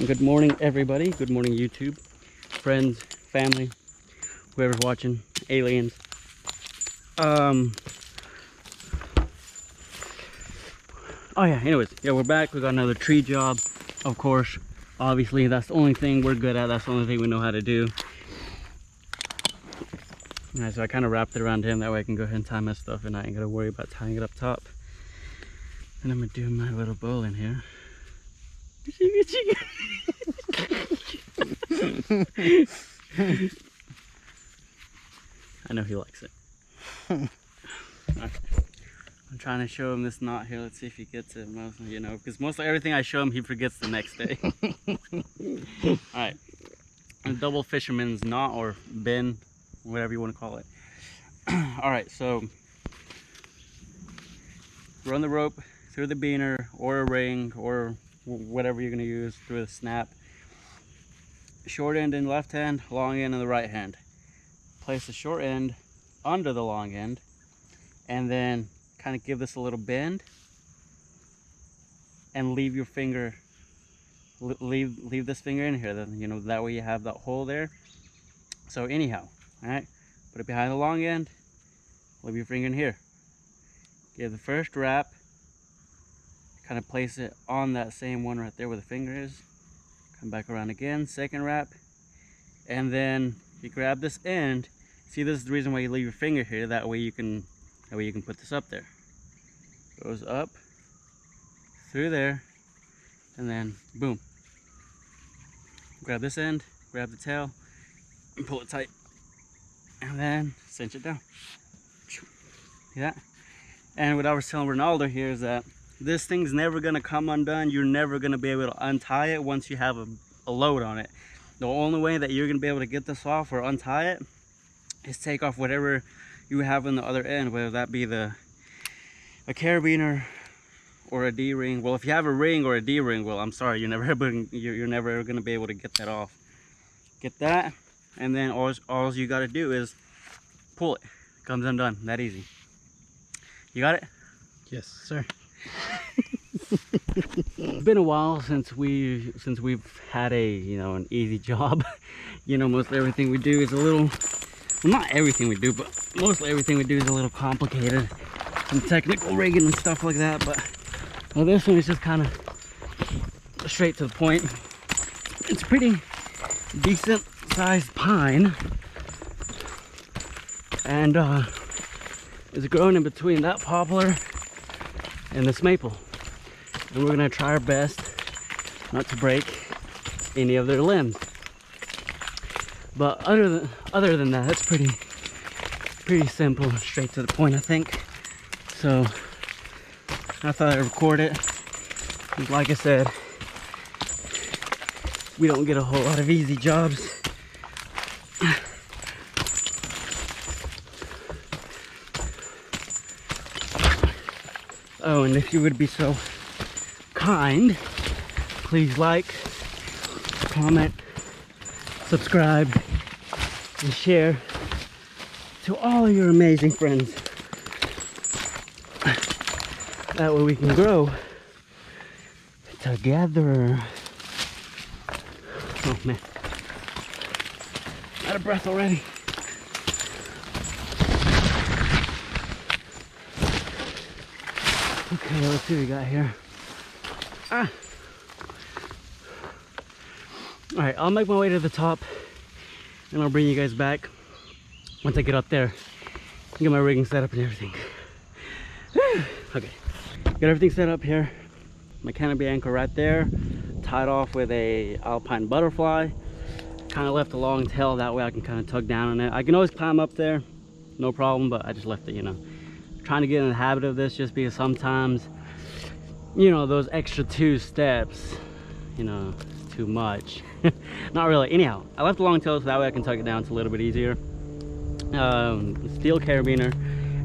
Good morning, everybody. Good morning, YouTube, friends, family, whoever's watching, aliens. Oh yeah, anyways, yeah, we're back. We got another tree job, of course. Obviously, that's the only thing we're good at. That's the only thing we know how to do. Alright, so I kind of wrapped it around him. That way I can go ahead and tie my stuff and I ain't gotta worry about tying it up top. And I'm gonna do my little bowl in here. I know he likes it. Okay. I'm trying to show him this knot here. Let's see if he gets it. Mostly, you know, because mostly everything I show him, he forgets the next day. Alright. A double fisherman's knot or bin, whatever you want to call it. Alright, so run the rope through the beaner or a ring or whatever you're going to use through the snap. Short end in left hand, long end in the right hand. Place the short end under the long end and then kind of give this a little bend and leave your finger, leave this finger in here, then, you know, that way you have that hole there. So anyhow, all right, put it behind the long end, leave your finger in here, give the first wrap, kind of place it on that same one right there where the finger is, come back around again, second wrap, and then you grab this end. See, this is the reason why you leave your finger here, that way you can put this up there. Goes up through there and then boom, grab this end, grab the tail and pull it tight and then cinch it down. See that? And what I was telling Ronaldo here is that this thing's never going to come undone. You're never going to be able to untie it once you have a load on it. The only way that you're going to be able to get this off or untie it is take off whatever you have on the other end, whether that be a carabiner or a D-ring. Well, if you have a ring or a D-ring, well, I'm sorry, you're never going to be able to get that off. Get that, and then all you got to do is pull it. It comes undone. That easy. You got it? Yes, sir. It's been a while since we've had an easy job. You know, mostly everything we do is a little, well, not everything we do, but mostly everything we do is a little complicated. Some technical rigging and stuff like that, but well, this one is just kind of straight to the point. It's a pretty decent sized pine, and it's growing in between that poplar and this maple, and we're gonna try our best not to break any of their limbs. But other than that, it's pretty simple and straight to the point, I think. So I thought I'd record it. Like I said, we don't get a whole lot of easy jobs. Oh, and if you would be so kind, please like, comment, subscribe, and share to all of your amazing friends. That way we can grow together. Oh man, out of breath already. Okay, let's see what we got here. Alright, I'll make my way to the top and I'll bring you guys back once I get up there and get my rigging set up and everything. Okay, got everything set up here. My canopy anchor right there, tied off with a alpine butterfly. Kind of left a long tail, that way I can kind of tug down on it. I can always climb up there, no problem, but I just left it, you know. Trying to get in the habit of this, just because sometimes, you know, those extra 2 steps, you know, it's too much. Not really. Anyhow, I left a long tail so that way I can tug it down. It's a little bit easier. Steel carabiner,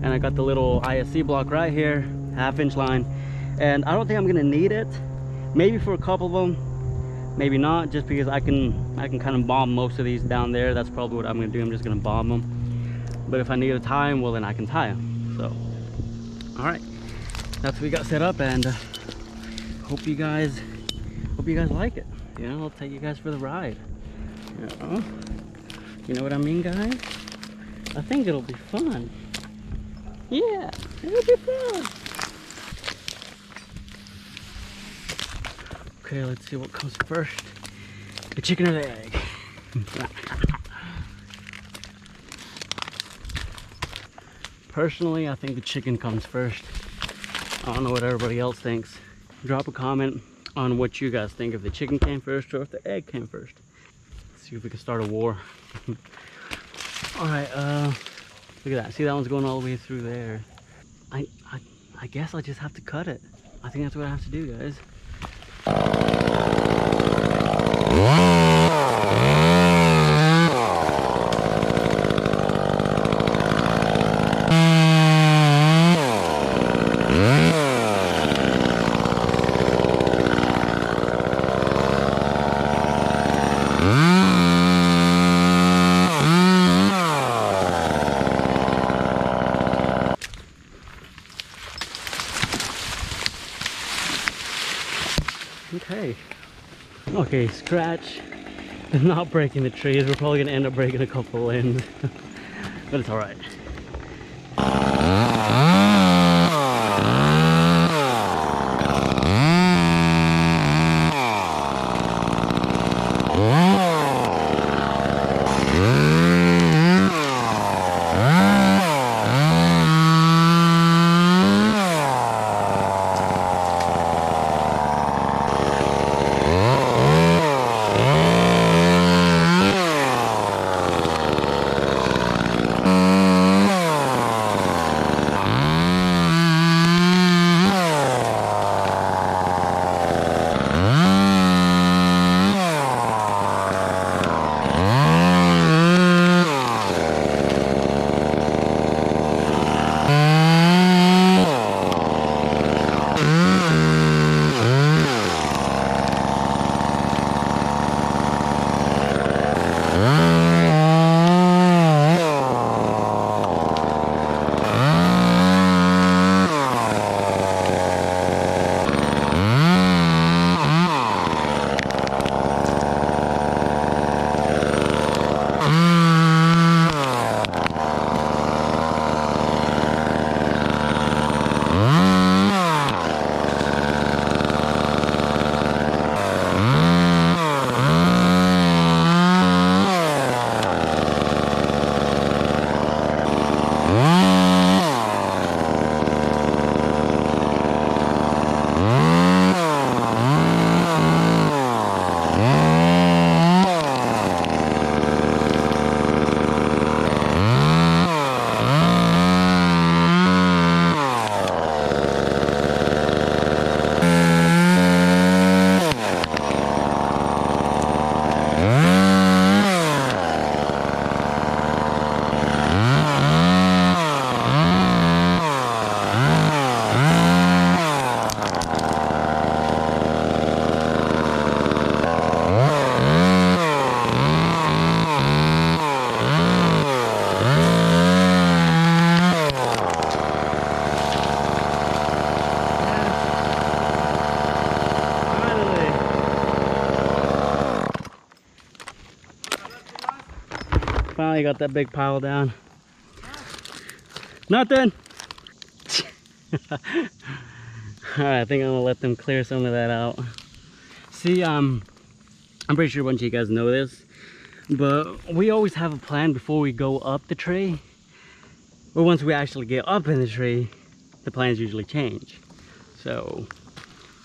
and I got the little ISC block right here, 1/2-inch line, and I don't think I'm gonna need it. Maybe for a couple of them, maybe not, just because I can kind of bomb most of these down there. That's probably what I'm gonna do. I'm just gonna bomb them. But if I need to tie them, well, then I can tie them. So all right, that's what we got set up, and hope you guys hope you guys like it. You know, I'll take you guys for the ride. You know what I mean, guys? I think it'll be fun. Yeah, it'll be fun. Okay, let's see what comes first. The chicken or the egg? Personally, I think the chicken comes first. I don't know what everybody else thinks. Drop a comment on what you guys think, if the chicken came first or if the egg came first. Let's see if we can start a war. Alright, look at that. See, that one's going all the way through there. I guess I just have to cut it. I think that's what I have to do, guys. Okay, scratch is not breaking the trees. We're probably gonna end up breaking a couple limbs, but it's all right. Finally got that big pile down. Nothing. Alright, I think I'm gonna let them clear some of that out. See, I'm pretty sure a bunch of you guys know this, but we always have a plan before we go up the tree. But once we actually get up in the tree, the plans usually change. So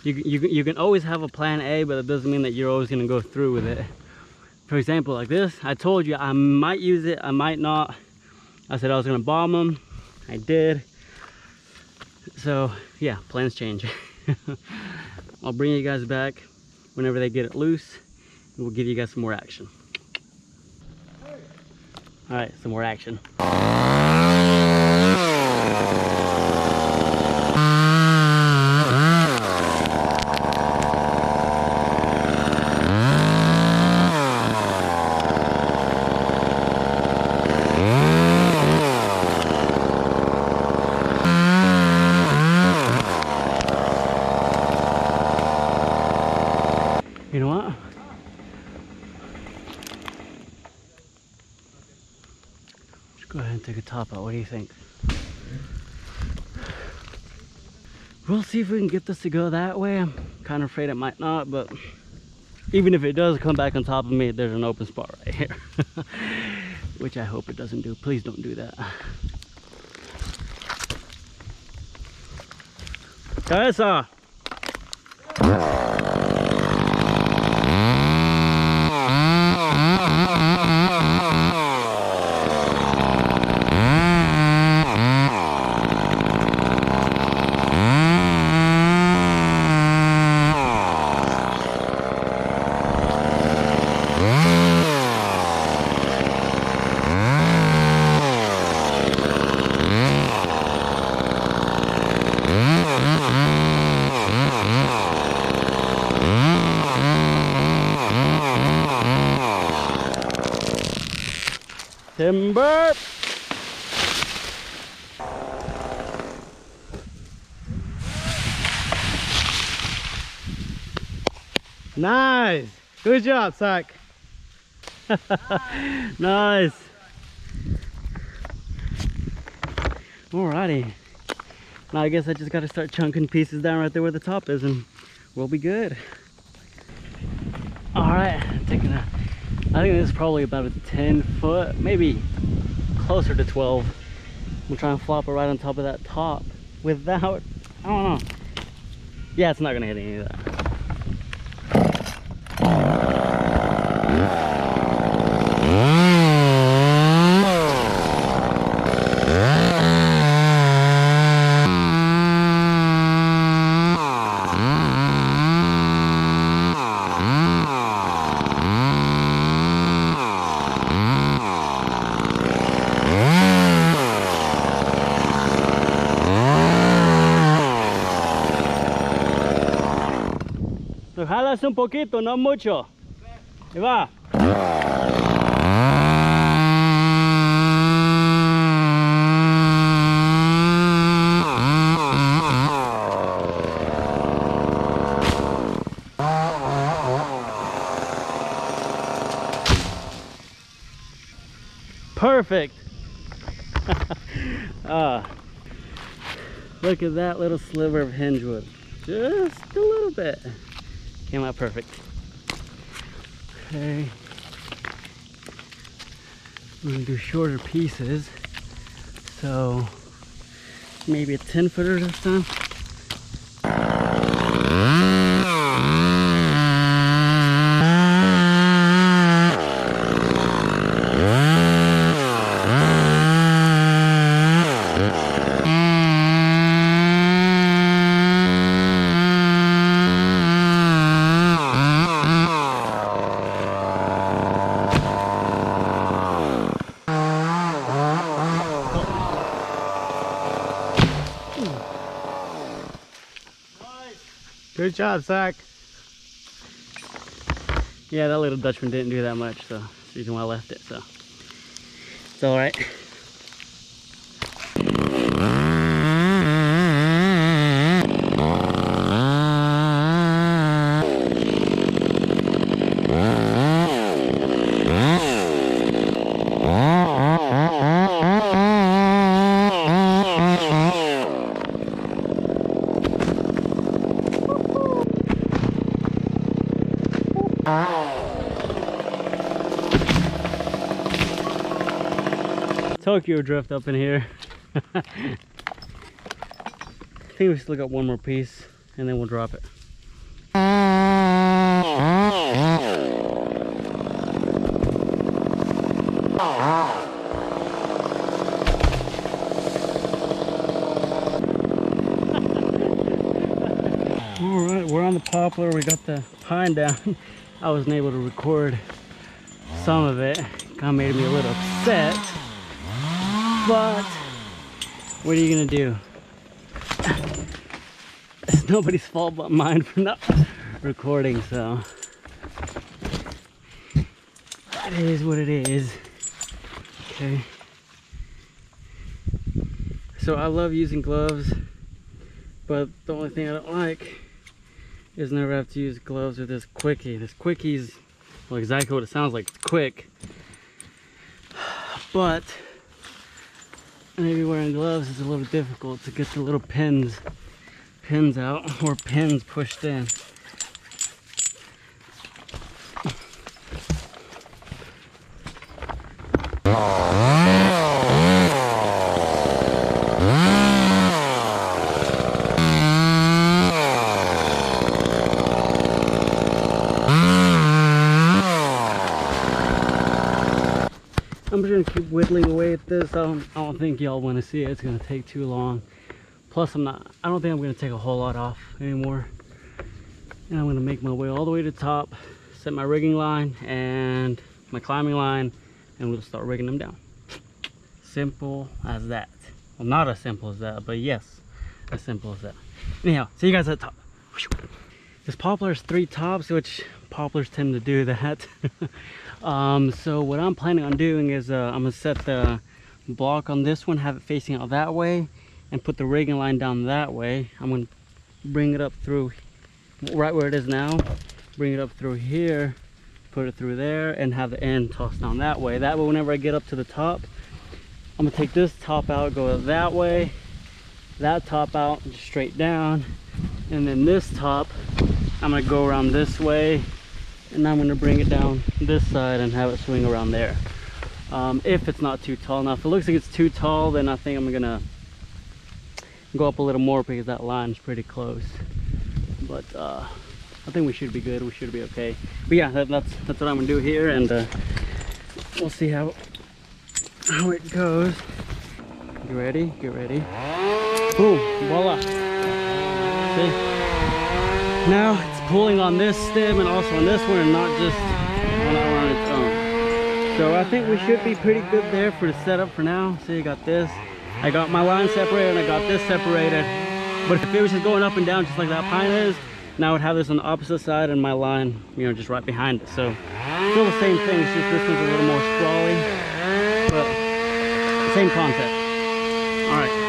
you can always have a plan A, but it doesn't mean that you're always gonna go through with it. For example, like this, I told you I might use it, I might not. I said I was gonna bomb them, I did. So yeah, plans change. I'll bring you guys back whenever they get it loose, and we'll give you guys some more action. All right, some more action. You know what? Let's go ahead and take a top out. What do you think? We'll see if we can get this to go that way. I'm kind of afraid it might not, but even if it does come back on top of me, there's an open spot right here. Which I hope it doesn't do. Please don't do that. Cabeza! Timber! Nice! Good job, Zach. Nice. Alrighty. Now I guess I just gotta start chunking pieces down right there where the top is and we'll be good. Alright, I think this is probably about a 10 foot, maybe closer to 12. We'll try and flop it right on top of that top without, I don't know. Yeah, it's not gonna hit any of that. Lo jalas un poquito, no mucho. Y va. Perfect. Look at that little sliver of hinge wood. Just a little bit. Came out perfect. Okay. We're gonna do shorter pieces. So maybe a 10 footer this time. Good job, Zach. Yeah, that little Dutchman didn't do that much, so that's the reason why I left it, so it's all right. Tokyo drift up in here. I think we still got one more piece and then we'll drop it. Alright, we're on the poplar. We got the pine down. I wasn't able to record some of it. Kind of made me a little upset. But what are you gonna do? It's nobody's fault but mine for not recording, so it is what it is. Okay. So I love using gloves, but the only thing I don't like You guys never have to use gloves with this quickie. This quickie's, well, exactly what it sounds like. It's quick. But maybe wearing gloves is a little difficult to get the little pins out, or pins pushed in. I'm just gonna keep whittling away at this. I don't think y'all want to see it. It's gonna take too long. Plus, I don't think I'm gonna take a whole lot off anymore. And I'm gonna make my way all the way to the top, set my rigging line and my climbing line, and we'll start rigging them down. Simple as that. Well, not as simple as that, but yes, as simple as that. Anyhow, see you guys at the top. This poplar is 3 tops, which poplars tend to do that. So what I'm planning on doing is I'm gonna set the block on this one, have it facing out that way, and put the rigging line down that way. I'm gonna bring it up through right where it is now, bring it up through here, put it through there, and have the end tossed down that way. That way, whenever I get up to the top, I'm gonna take this top out, go that way, that top out, just straight down, and then this top, I'm gonna go around this way, and I'm gonna bring it down this side and have it swing around there. If it's not too tall. Now, if it looks like it's too tall, then I think I'm gonna go up a little more because that line is pretty close. But I think we should be good. We should be okay. But yeah, that's what I'm gonna do here, and we'll see how it goes. Get ready, get ready. Boom, voila. See? Now it's pulling on this stem and also on this one, and not just on its own. So I think we should be pretty good there for the setup for now. See, I got this. I got my line separated and I got this separated. But if it was just going up and down just like that pine is, now I would have this on the opposite side and my line, you know, just right behind it. So still the same thing, it's just this one's a little more sprawly, but same concept. All right.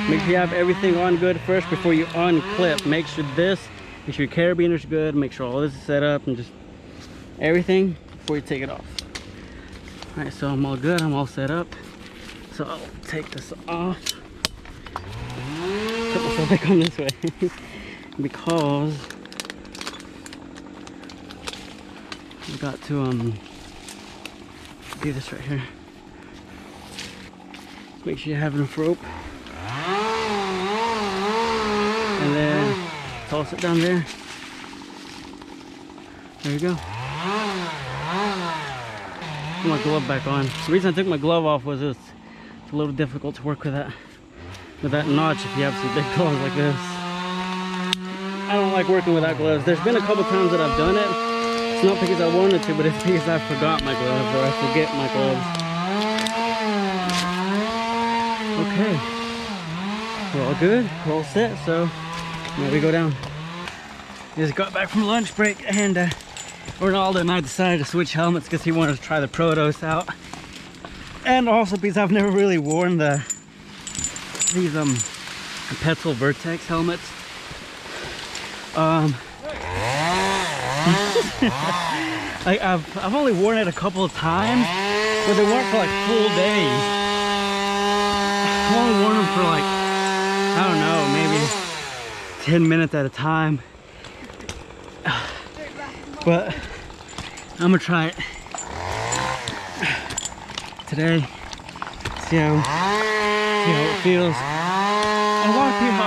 Make sure you have everything on good first before you unclip. Make sure your carabiner's good, make sure all this is set up, and just everything before you take it off. All right, so I'm all good, I'm all set up. So I'll take this off. Put myself back on this way because I've got to do this right here. Make sure you have enough rope. And then toss it down there. There you go. Put my glove back on. The reason I took my glove off was it's a little difficult to work with that notch if you have some big gloves like this. I don't like working without gloves. There's been a couple times that I've done it. It's not because I wanted to, but it's because I forgot my gloves or I forget my gloves. Okay. We're all good, we're all set, so now we go down. Just got back from lunch break, and Ronaldo and I decided to switch helmets because he wanted to try the Protos out. And also because I've never really worn these Petzl Vertex helmets. I've only worn it a couple of times, but they weren't for like full days. I've only worn them for like, I don't know, maybe 10 minutes at a time. But I'm gonna try it today, see how it feels. A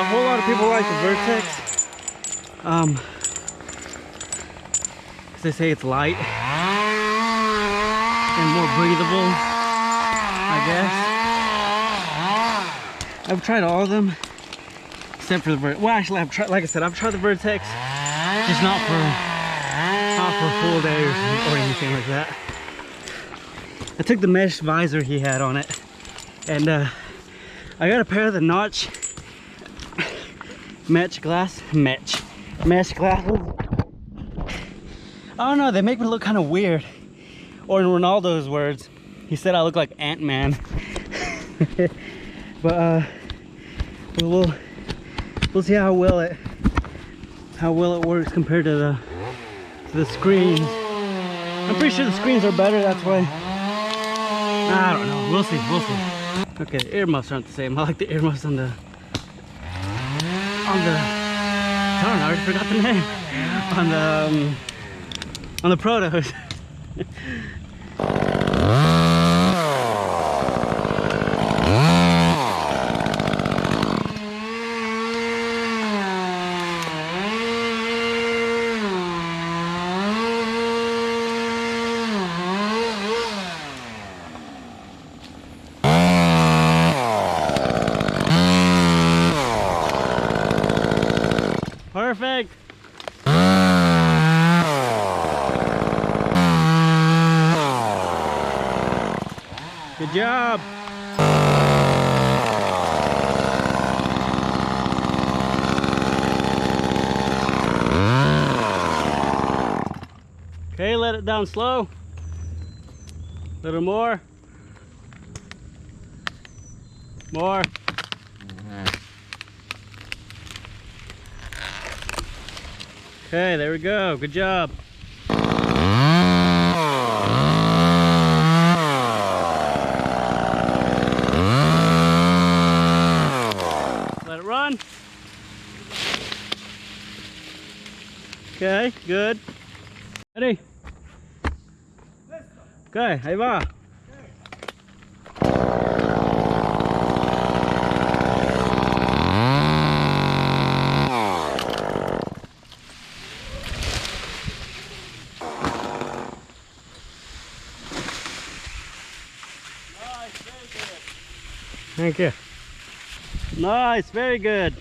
whole lot of people like the Vertex, because they say it's light and more breathable, I guess. I've tried all of them except for the Vertex. Well, actually, I've tried, like I said, I've tried the Vertex, just not for a full day or anything like that. I took the mesh visor he had on it, and I got a pair of the notch mesh glasses. I don't know, they make me look kind of weird. Or in Ronaldo's words, he said I look like Ant-Man. But we'll We'll see how well it works compared to the screens. I'm pretty sure the screens are better, that's why. I don't know. We'll see. We'll see. Okay, the earmuffs aren't the same. I like the earmuffs on the darn, I already forgot the name. On the Protos. Perfect. Good job. Okay, let it down slow. A little more. More. Okay, there we go. Good job. Let it run. Okay, good. Ready? Okay, ahí va. Thank you. Nice, very good.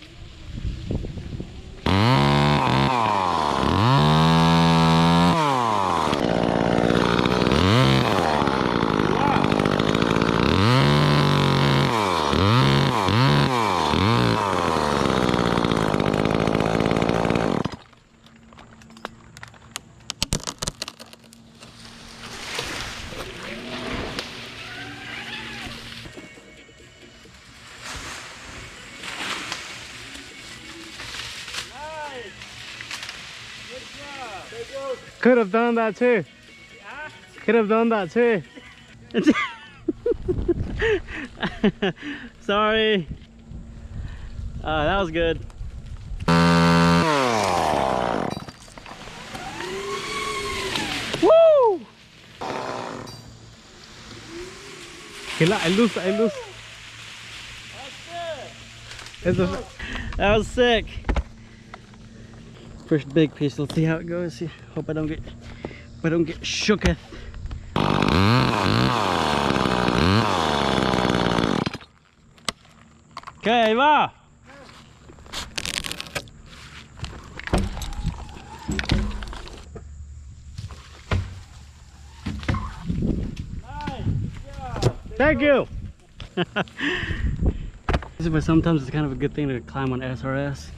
Could have done that too. Yeah. Could have done that too. Sorry. That was good. Woo! Hay luz. That was sick. First big piece. Let's see how it goes. Hope I don't get shooketh. Okay, va. Thank you. But sometimes it's kind of a good thing to climb on SRS.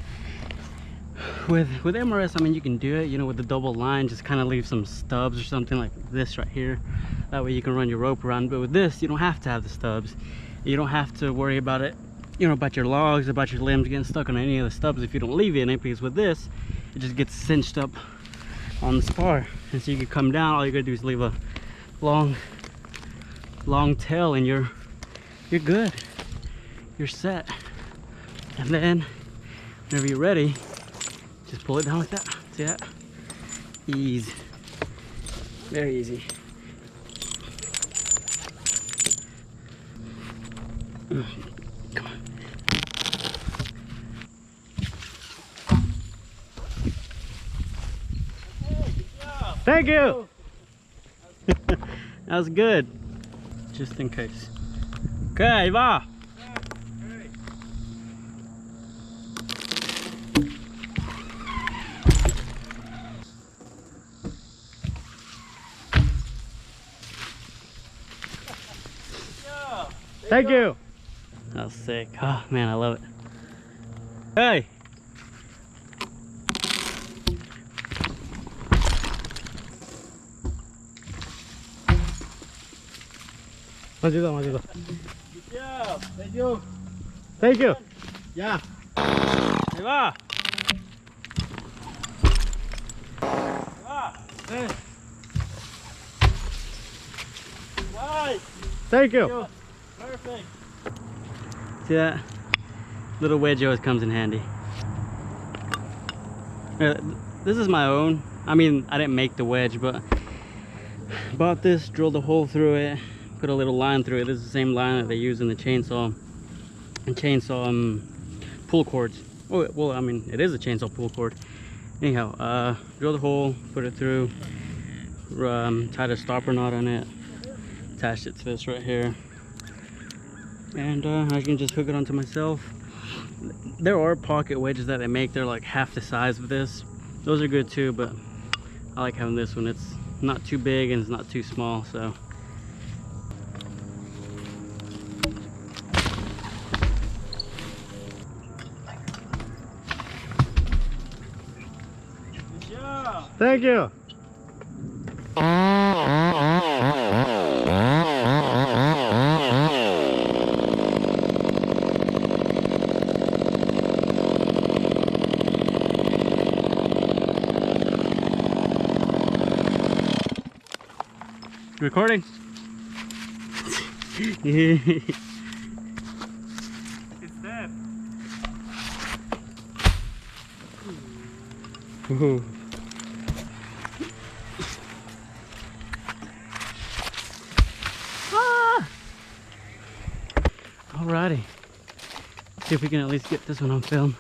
With MRS, I mean, you can do it, you know, with the double line, just kind of leave some stubs or something like this right here. That way you can run your rope around. But with this, you don't have to have the stubs. You don't have to worry about it, you know, about your logs, about your limbs getting stuck on any of the stubs if you don't leave it in it, because with this, it just gets cinched up on the spar. And so you can come down, all you gotta do is leave a long tail and you're good. You're set. And then whenever you're ready, just pull it down like that. See that? Ease. Very easy. Come on. Hey, good job. Thank you. That was good. Just in case. Okay, va. Thank you. That was sick. Oh man, I love it. Hey. Good job. Thank you. Thank you. Yeah. Se va. Se va. Nice. Thank you. Perfect. See that? Little wedge always comes in handy. This is my own. I mean, I didn't make the wedge, but bought this, drilled a hole through it, put a little line through it. This is the same line that they use in the chainsaw and pull cords. Oh, well, I mean, it is a chainsaw pull cord. Anyhow, drilled a hole, put it through, tied a stopper knot on it, attached it to this right here, and I can just hook it onto myself. There are pocket wedges that they make. They're like half the size of this. Those are good too, but I like having this one. It's not too big and it's not too small, so. Good job. Thank you. Recording? It's dead. Ooh. Ah! Alrighty. See if we can at least get this one on film.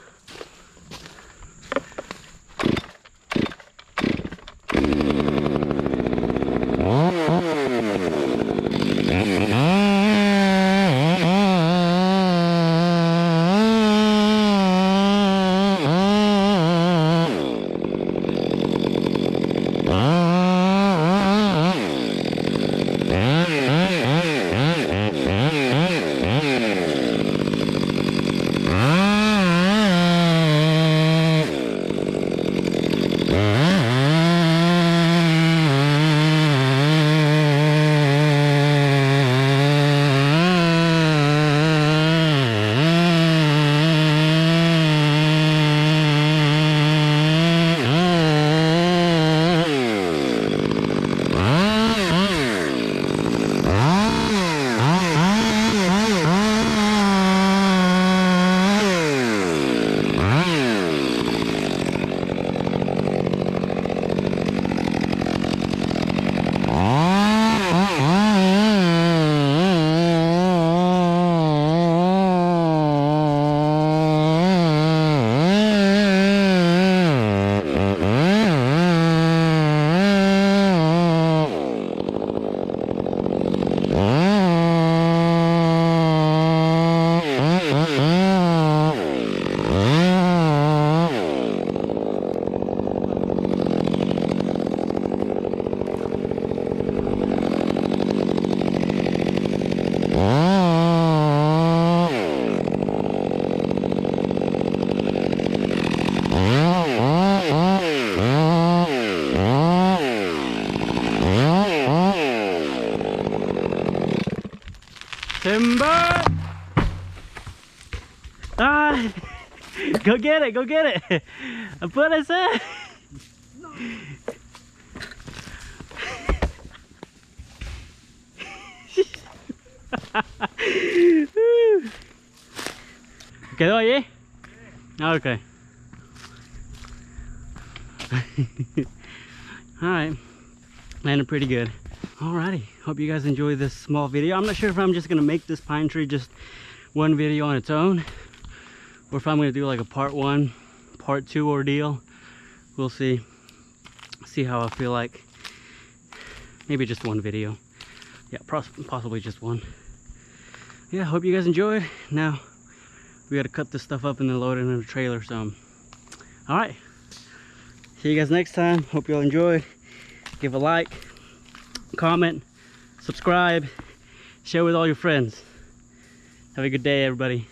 Timber! Ah! Go get it, go get it! That's what I said! ¿Quedó allí? Ah, okay. Alright, landed pretty good. Alrighty, hope you guys enjoy this small video. I'm not sure if I'm just gonna make this pine tree just one video on its own, or if I'm gonna do like a part 1, part 2 ordeal. We'll see how I feel like. Maybe just one video. Yeah, possibly just one. Yeah, hope you guys enjoyed. Now we gotta cut this stuff up and then load it in a trailer. So alright, see you guys next time. Hope you all enjoyed. Give a like, comment, subscribe, share with all your friends. Have a good day, everybody.